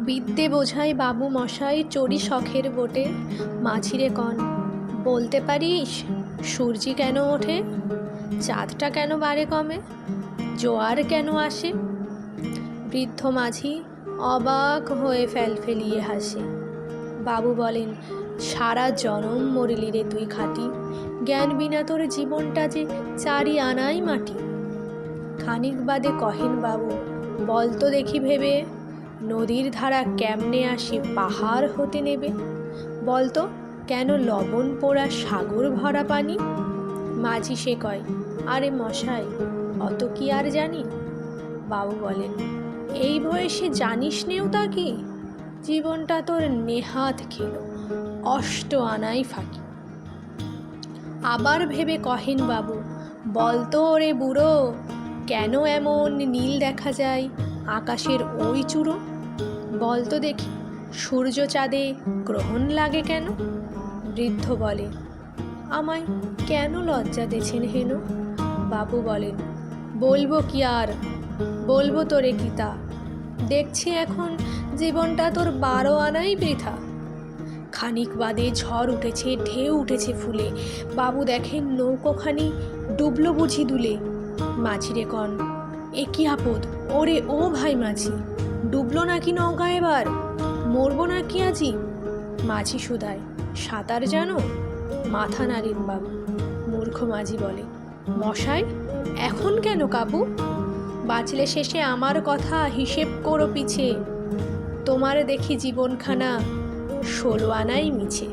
বিদ্যে বোঝাই বাবু মশাই চড়ি শখের বোটে, মাঝিরে কন বলতে পারিস সূর্যি কেন ওঠে, চাঁদটা কেন বাড়ে কমে, জোয়ার কেন আসে। বৃদ্ধ মাঝি অবাক হয়ে ফেলফেলিয়ে হাসে। বাবু বলেন, সারা জনম মরিলি রে তুই খাটি, জ্ঞান বিনা তোর জীবনটা যে চারি আনাই মাটি। খানিক বাদে কহেন বাবু, বলতো দেখি ভেবে, নদীর ধারা কেমনে আসে পাহাড় হতে নেবে, বলতো কেন লবণ পোড়া সাগর ভরা পানি। মাঝি সে কয়, আরে মশাই অত কি আর জানি। বাবু বলেন, এই বয়সে জানিস নেও তা কি, জীবনটা তোর নেহাত খেলো অষ্ট আনাই ফাঁকি। আবার ভেবে কহেন বাবু, বলতো ওরে বুড়ো, কেন এমন নীল দেখা যায় আকাশের ওই চূড়ো, বলতো দেখি সূর্য চাঁদে গ্রহণ লাগে কেন। বৃদ্ধ বলে, আমায় কেন লজ্জা দেছেন হেন। বাবু বলেন, বলবো কি আর, বলবো তোরে কি তা, দেখছি এখন জীবনটা তোর 12 আনাই বৃথা। খানিক বাদে ঝড় উঠেছে, ঢেউ উঠেছে ফুলে, বাবু দেখেন নৌকোখানি ডুবলো বুঝি দুলে। মাঝিরে কন, এ কি আপদ ওরে ও ভাই মাঝি, ডুবলো নাকি নৌকা এবার, মরবো নাকি আজি। মাঝি শুধায়, সাঁতার জানো। মাথা নাড়েন বাবু। মূর্খ মাঝি বলে, মশাই এখন কেন কাবু, বাঁচলে শেষে আমার কথা হিসেব করো পিছে, তোমার দেখি জীবনখানা 16 আনাই মিছে।